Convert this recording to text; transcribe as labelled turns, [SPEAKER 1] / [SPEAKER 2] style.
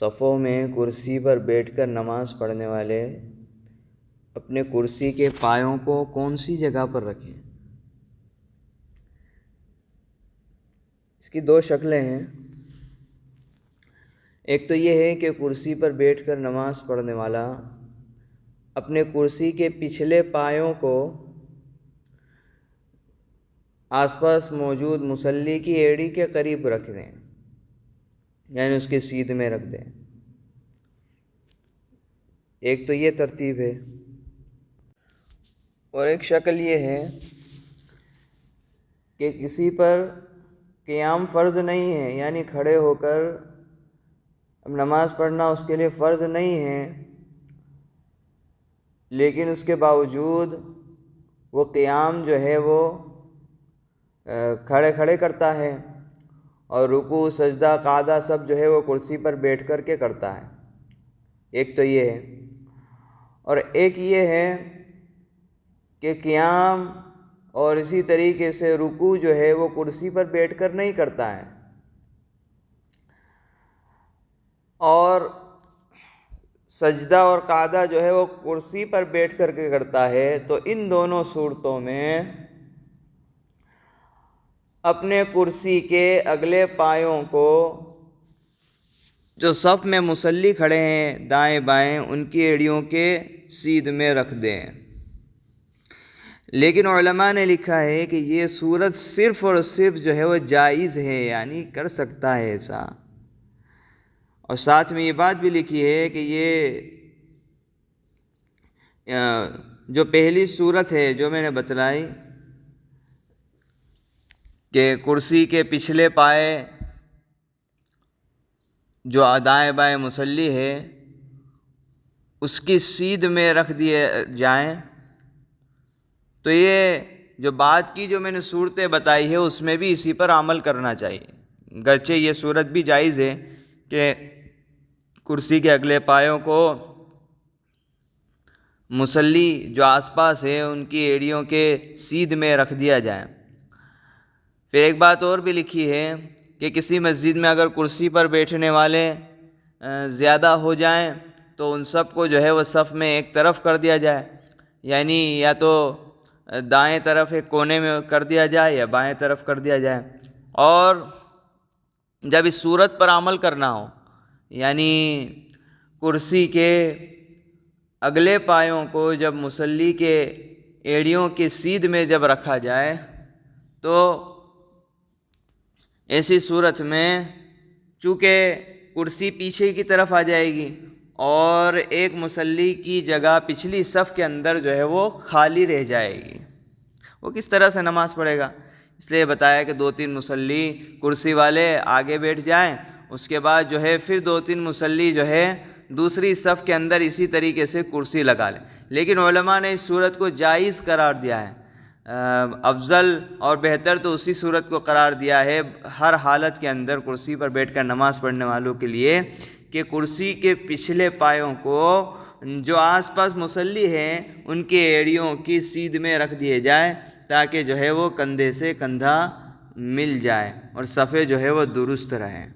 [SPEAKER 1] صفوں میں کرسی پر بیٹھ کر نماز پڑھنے والے اپنے کرسی کے پایوں کو کون سی جگہ پر رکھیں؟ اس کی دو شکلیں ہیں۔ ایک تو یہ ہے کہ کرسی پر بیٹھ کر نماز پڑھنے والا اپنے کرسی کے پچھلے پایوں کو آس پاس موجود مصلی کی ایڑی کے قریب رکھ دیں، یعنی اس کے سیدھ میں رکھ دیں۔ ایک تو یہ ترتیب ہے، اور ایک شکل یہ ہے کہ کسی پر قیام فرض نہیں ہے، یعنی کھڑے ہو کر اب نماز پڑھنا اس کے لیے فرض نہیں ہے، لیکن اس کے باوجود وہ قیام جو ہے وہ کھڑے کھڑے کرتا ہے، اور رکوع سجدہ قعدہ سب جو ہے وہ کرسی پر بیٹھ کر کے کرتا ہے۔ ایک تو یہ ہے، اور ایک یہ ہے کہ قیام اور اسی طریقے سے رکوع جو ہے وہ کرسی پر بیٹھ کر نہیں کرتا ہے، اور سجدہ اور قعدہ جو ہے وہ کرسی پر بیٹھ کر کے کرتا ہے۔ تو ان دونوں صورتوں میں اپنے کرسی کے اگلے پایوں کو جو صف میں مصلی کھڑے ہیں دائیں بائیں ان کی ایڑیوں کے سیدھ میں رکھ دیں۔ لیکن علماء نے لکھا ہے کہ یہ صورت صرف اور صرف جو ہے وہ جائز ہے، یعنی کر سکتا ہے ایسا، اور ساتھ میں یہ بات بھی لکھی ہے کہ یہ جو پہلی صورت ہے جو میں نے بتلائی کہ کرسی کے پچھلے پائے جو دائیں بائیں مصلی ہے اس کی سیدھ میں رکھ دیے جائیں، تو یہ جو بات کی جو میں نے صورتیں بتائی ہے اس میں بھی اسی پر عمل کرنا چاہیے۔ گرچہ یہ صورت بھی جائز ہے کہ کرسی کے اگلے پایوں کو مصلی جو آس پاس ہے ان کی ایڑیوں کے سیدھ میں رکھ دیا جائے۔ پھر ایک بات اور بھی لکھی ہے کہ کسی مسجد میں اگر کرسی پر بیٹھنے والے زیادہ ہو جائیں تو ان سب کو جو ہے وہ صف میں ایک طرف کر دیا جائے، یعنی یا تو دائیں طرف ایک کونے میں کر دیا جائے یا بائیں طرف کر دیا جائے۔ اور جب اس صورت پر عمل کرنا ہو، یعنی کرسی کے اگلے پایوں کو جب مصلی کے ایڑیوں کے سیدھ میں جب رکھا جائے، تو ایسی صورت میں چونکہ کرسی پیچھے کی طرف آ جائے گی اور ایک مصلی کی جگہ پچھلی صف کے اندر جو ہے وہ خالی رہ جائے گی، وہ کس طرح سے نماز پڑھے گا؟ اس لیے بتایا کہ 2-3 مصلی کرسی والے آگے بیٹھ جائیں، اس کے بعد جو ہے پھر 2-3 مصلی جو ہے دوسری صف کے اندر اسی طریقے سے کرسی لگا لیں۔ لیکن علماء نے اس صورت کو جائز قرار دیا ہے، افضل اور بہتر تو اسی صورت کو قرار دیا ہے ہر حالت کے اندر کرسی پر بیٹھ کر نماز پڑھنے والوں کے لیے کہ کرسی کے پچھلے پایوں کو جو آس پاس مصلی ہیں ان کے ایڑیوں کی سیدھ میں رکھ دیے جائیں، تاکہ جو ہے وہ کندھے سے کندھا مل جائے اور صفیں جو ہے وہ درست رہیں۔